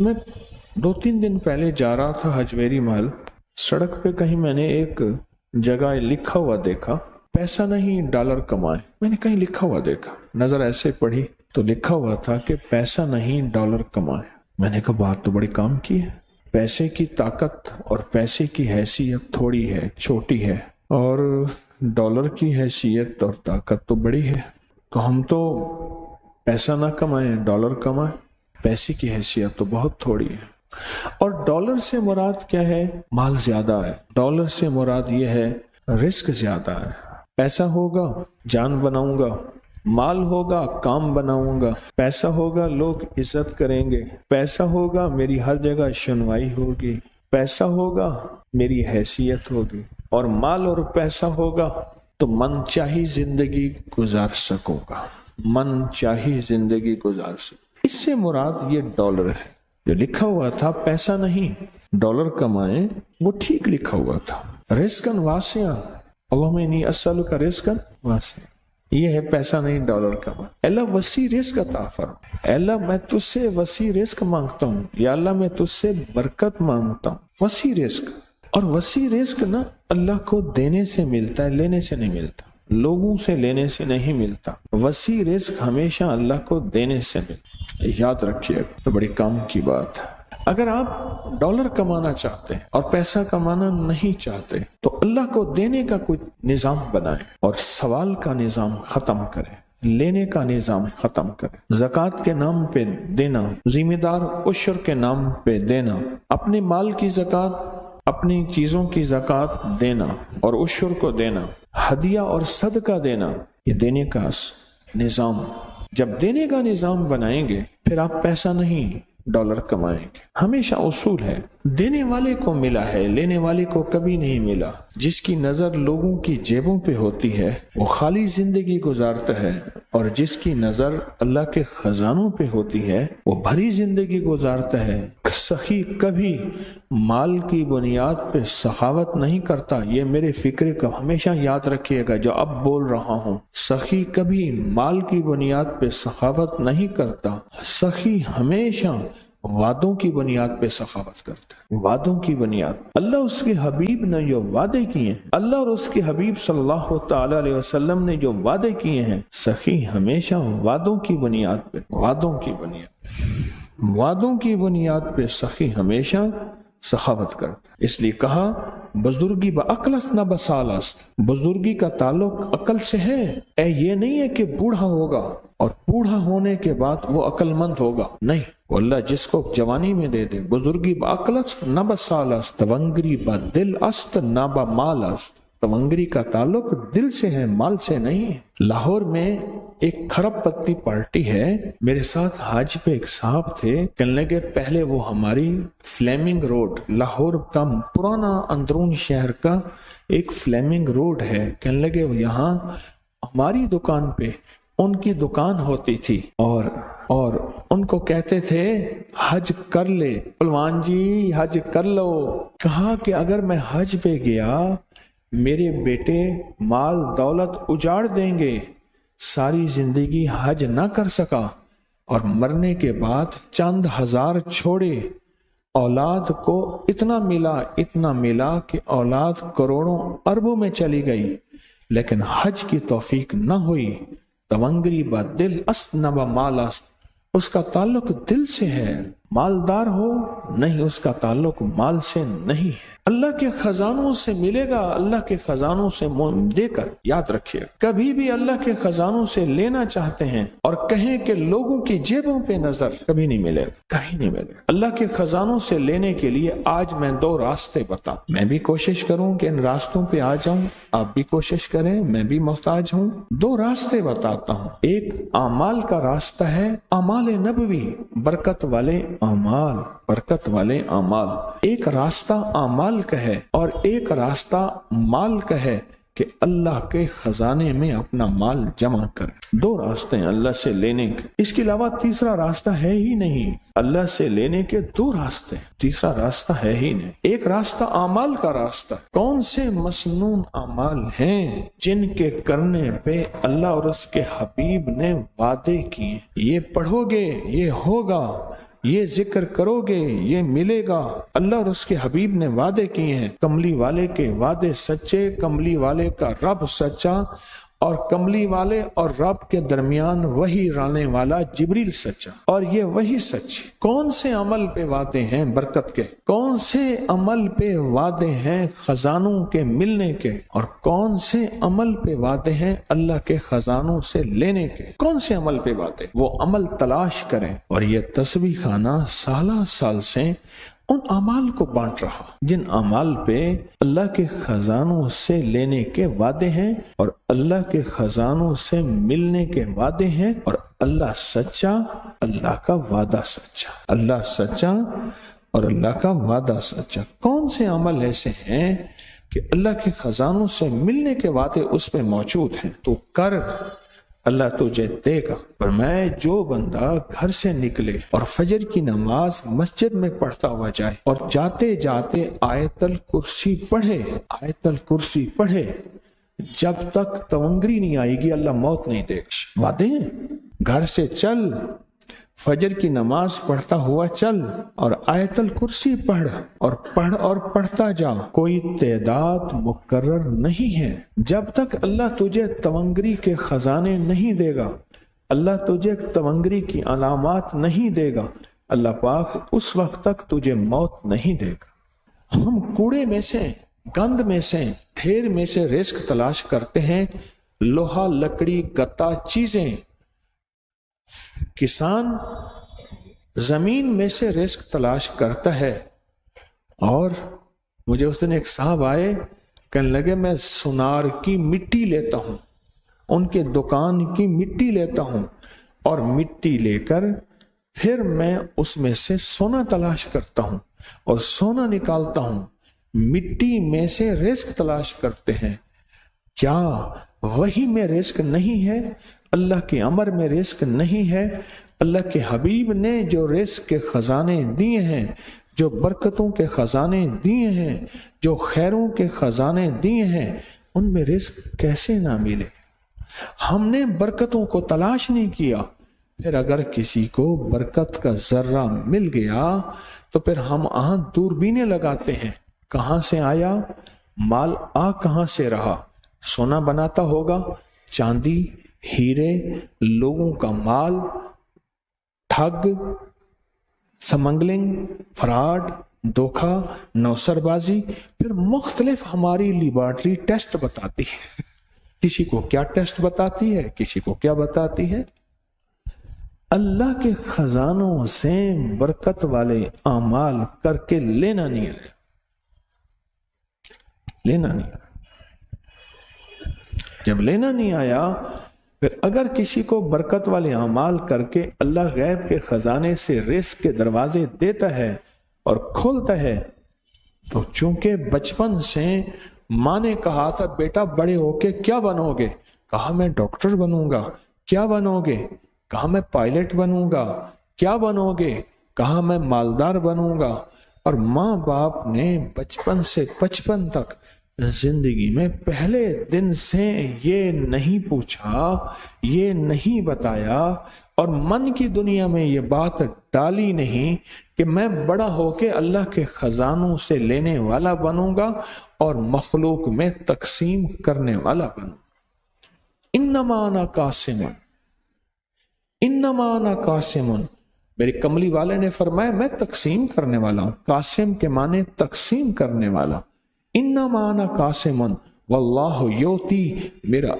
میں 2-3 دن پہلے جا رہا تھا حجویری محل، سڑک پہ کہیں میں نے ایک جگہ لکھا ہوا دیکھا، پیسہ نہیں ڈالر کمائے۔ میں نے کہیں لکھا ہوا دیکھا، نظر ایسے پڑھی تو لکھا ہوا تھا کہ پیسہ نہیں ڈالر کمائے۔ میں نے کہا بات تو بڑی کام کی ہے، پیسے کی طاقت اور پیسے کی حیثیت تھوڑی ہے، چھوٹی ہے، اور ڈالر کی حیثیت اور طاقت تو بڑی ہے۔ تو ہم تو پیسہ نہ کمائیں، ڈالر کمائیں، پیسے کی حیثیت تو بہت تھوڑی ہے۔ اور ڈالر سے مراد کیا ہے؟ مال زیادہ ہے۔ ڈالر سے مراد یہ ہے رزق زیادہ ہے۔ پیسہ ہوگا جان بناؤں گا، مال ہوگا کام بناؤں گا، پیسہ ہوگا لوگ عزت کریں گے، پیسہ ہوگا میری ہر جگہ شنوائی ہوگی، پیسہ ہوگا میری حیثیت ہوگی، اور مال اور پیسہ ہوگا تو من چاہی زندگی گزار سکوں گا، من چاہی زندگی گزار سکوں۔ اس سے مراد یہ ڈالر ہے۔ جو لکھا ہوا تھا پیسہ نہیں ڈالر کمائیں، وہ ٹھیک لکھا ہوا تھا۔ رزقاً واسعاً، اللہم انی اسألک رزقاً واسعاً، یہ ہے پیسہ نہیں ڈالر کمائیں۔ اللہ وسیع رزق عطا فرما، اللہ میں تجھ سے وسیع رزق مانگتا ہوں، یا اللہ میں تجھ سے برکت مانگتا ہوں، وسیع رزق۔ اور وسیع رزق نا اللہ کو دینے سے ملتا ہے، لینے سے نہیں ملتا، لوگوں سے لینے سے نہیں ملتا۔ وسیع رزق ہمیشہ اللہ کو دینے سے ملتا، یاد رکھیے، تو بڑی کام کی بات ہے۔ اگر آپ ڈالر کمانا چاہتے ہیں اور پیسہ کمانا نہیں چاہتے تو اللہ کو دینے کا کوئی نظام بنائیں، اور سوال کا نظام ختم کریں، لینے کا نظام ختم کریں۔ زکوٰۃ کے نام پہ دینا، ذمہ دار عشر کے نام پہ دینا، اپنے مال کی زکوٰۃ، اپنی چیزوں کی زکوٰۃ دینا اور عشر کو دینا، ہدیہ اور صدقہ دینا، یہ دینے کا نظام۔ جب دینے کا نظام بنائیں گے پھر آپ پیسہ نہیں ڈالر کمائیں گے۔ ہمیشہ اصول ہے دینے والے کو ملا ہے، لینے والے کو کبھی نہیں ملا۔ جس کی نظر لوگوں کی جیبوں پہ ہوتی ہے وہ خالی زندگی گزارتا ہے، اور جس کی نظر اللہ کے خزانوں پہ ہوتی ہے وہ بھری زندگی گزارتا ہے۔ سخی کبھی مال کی بنیاد پہ سخاوت نہیں کرتا، یہ میرے فکر کو ہمیشہ یاد رکھیے گا جو اب بول رہا ہوں۔ سخی کبھی مال کی بنیاد پہ سخاوت نہیں کرتا، سخی ہمیشہ وعدوں کی بنیاد پہ سخاوت کرتا ہے، وعدوں کی بنیاد۔ اللہ اس کے حبیب نے جو وعدے کیے ہیں، اللہ اور اس کے حبیب صلی اللہ تعالی علیہ وسلم نے جو وعدے کیے ہیں، سخی ہمیشہ وعدوں کی بنیاد پہ، وعدوں کی بنیاد پہ سخی ہمیشہ سخاوت کرتا ہے۔ اس لیے کہا بزرگی بعقلت نہ بسال است، بزرگی کا تعلق عقل سے ہے۔ یہ نہیں ہے کہ بوڑھا ہوگا اور بوڑھا ہونے کے بعد وہ عقل مند ہوگا، نہیں، وہ اللہ جس کو جوانی میں دے دے۔ بزرگی بعقلت نہ بسال است، تونگری با دل است نہ با مال است۔ تونگری کا تعلق دل سے ہے، مال سے نہیں ہے۔ لاہور میں ایک کھرب پتی پارٹی ہے، میرے ساتھ حج پہ ایک صاحب تھے، کہنے لگے پہلے وہ ہماری فلیمنگ روڈ، لاہور کا پرانا اندرون شہر کا ایک فلیمنگ روڈ ہے، کہنے لگے یہاں ہماری دکان پہ ان کی دکان ہوتی تھی، اور ان کو کہتے تھے حج کر لے پلوان جی، حج کر لو۔ کہا کہ اگر میں حج پہ گیا میرے بیٹے مال دولت اجاڑ دیں گے، ساری زندگی حج نہ کر سکا، اور مرنے کے بعد چند ہزار چھوڑے، اولاد کو اتنا ملا کہ اولاد کروڑوں اربوں میں چلی گئی، لیکن حج کی توفیق نہ ہوئی۔ تونگری با دل است نہ با مال است، اس کا تعلق دل سے ہے، مالدار ہو نہیں، اس کا تعلق مال سے نہیں ہے۔ اللہ کے خزانوں سے ملے گا، اللہ کے خزانوں سے دے کر، یاد رکھیے کبھی بھی اللہ کے خزانوں سے لینا چاہتے ہیں اور کہیں کہ لوگوں کی جیبوں پہ نظر، کبھی نہیں ملے گا، کہیں نہیں ملے گا۔ اللہ کے خزانوں سے لینے کے لیے آج میں 2 راستے بتا، میں بھی کوشش کروں کہ ان راستوں پہ آ جاؤں، آپ بھی کوشش کریں، میں بھی محتاج ہوں۔ 2 راستے بتاتا ہوں، ایک اعمال کا راستہ ہے، اعمال نبوی، برکت والے اعمال، برکت والے اعمال۔ ایک راستہ اعمال کا ہے اور ایک راستہ مال کا ہے کہ اللہ کے خزانے میں اپنا مال جمع کرے۔ 2 راستے ہیں اللہ سے لینے کے، اس کے علاوہ تیسرا راستہ ہے ہی نہیں۔ اللہ سے لینے کے 2 راستے، تیسرا راستہ ہے ہی نہیں۔ ایک راستہ اعمال کا راستہ، کون سے مسنون اعمال ہیں جن کے کرنے پہ اللہ اور اس کے حبیب نے وعدے کیے، یہ پڑھو گے یہ ہوگا، یہ ذکر کرو گے یہ ملے گا۔ اللہ اور اس کے حبیب نے وعدے کیے ہیں، کملی والے کے وعدے سچے، کملی والے کا رب سچا، اور کملی والے اور رب کے درمیان وہی لانے والا جبریل سچا، اور یہ وہی سچ۔ کون سے عمل پہ وعدے ہیں برکت کے، کون سے عمل پہ وعدے ہیں خزانوں کے ملنے کے، اور کون سے عمل پہ وعدے ہیں اللہ کے خزانوں سے لینے کے؟ کون سے عمل پہ وعدے؟ وہ عمل تلاش کریں، اور یہ تسبیح خانہ سالہ سال سے ان اعمال کو بانٹ رہا جن اعمال پہ اللہ کے خزانوں سے لینے کے وعدے ہیں اور اللہ کے خزانوں سے ملنے کے وعدے ہیں، اور اللہ سچا، اللہ کا وعدہ سچا، اللہ سچا اور اللہ کا وعدہ سچا۔ کون سے عمل ایسے ہیں کہ اللہ کے خزانوں سے ملنے کے وعدے اس پہ موجود ہیں؟ تو کر، اللہ تجھے دے گا۔ پر میں جو بندہ گھر سے نکلے اور فجر کی نماز مسجد میں پڑھتا ہوا جائے اور جاتے جاتے آیت الکرسی پڑھے، آیت الکرسی پڑھے، جب تک تونگری نہیں آئے گی اللہ موت نہیں دے گا۔ وعدے ہیں۔ گھر سے چل، فجر کی نماز پڑھتا ہوا چل، اور آیت الکرسی پڑھ اور پڑھتا جا۔ کوئی تعداد مقرر نہیں ہے۔ جب تک اللہ تجھے تونگری کے خزانے نہیں دے گا، اللہ تجھے تونگری کی علامات نہیں دے گا، اللہ پاک اس وقت تک تجھے موت نہیں دے گا۔ ہم کوڑے میں سے، گند میں سے، ڈھیر میں سے رزق تلاش کرتے ہیں، لوہا، لکڑی، گتا چیزیں۔ کسان زمین میں سے رزق تلاش کرتا ہے، اور مجھے اس دن ایک صاحب آئے، کہنے لگے میں سونار کی مٹی لیتا ہوں، ان کے دکان کی مٹی لیتا ہوں، اور مٹی لے کر پھر میں اس میں سے سونا تلاش کرتا ہوں اور سونا نکالتا ہوں۔ مٹی میں سے رزق تلاش کرتے ہیں۔ کیا وہی میں رزق نہیں ہے؟ اللہ کے امر میں رزق نہیں ہے؟ اللہ کے حبیب نے جو رزق کے خزانے دیے ہیں، جو برکتوں کے خزانے دیے ہیں، جو خیروں کے خزانے دیے ہیں، ان میں رزق کیسے نہ ملے؟ ہم نے برکتوں کو تلاش نہیں کیا۔ پھر اگر کسی کو برکت کا ذرہ مل گیا تو پھر ہم دوربینیں لگاتے ہیں، کہاں سے آیا مال، کہاں سے رہا؟ سونا بناتا ہوگا، چاندی، ہیرے، لوگوں کا مال، ٹھگ، سمگلنگ، فراڈ، دھوکہ، نوسر بازی۔ پھر مختلف ہماری لیبارٹری ٹیسٹ بتاتی ہے، کسی کو کیا ٹیسٹ بتاتی ہے، کسی کو کیا بتاتی ہے۔ اللہ کے خزانوں سے برکت والے اعمال کر کے لینا نہیں آیا، لینا نہیں آیا۔ جب لینا نہیں آیا، پھر اگر کسی کو برکت والے اعمال کر کے اللہ غیب کے خزانے سے رزق کے دروازے دیتا ہے اور کھولتا ہے، تو چونکہ بچپن سے ماں نے کہا تھا بیٹا بڑے ہو کے کیا بنو گے، کہا میں ڈاکٹر بنوں گا۔ کیا بنو گے؟ کہا میں پائلٹ بنوں گا۔ کیا بنو گے؟ کہا میں مالدار بنوں گا۔ اور ماں باپ نے بچپن سے 55 تک زندگی میں پہلے دن سے یہ نہیں پوچھا، یہ نہیں بتایا، اور من کی دنیا میں یہ بات ڈالی نہیں کہ میں بڑا ہو کے اللہ کے خزانوں سے لینے والا بنوں گا اور مخلوق میں تقسیم کرنے والا بنوں۔ انما انا قاسم، انما انا قاسم، میرے کملی والے نے فرمایا میں تقسیم کرنے والا ہوں۔ قاسم کے معنی تقسیم کرنے والا۔ انما انا قاسم واللہ یؤتی، میرا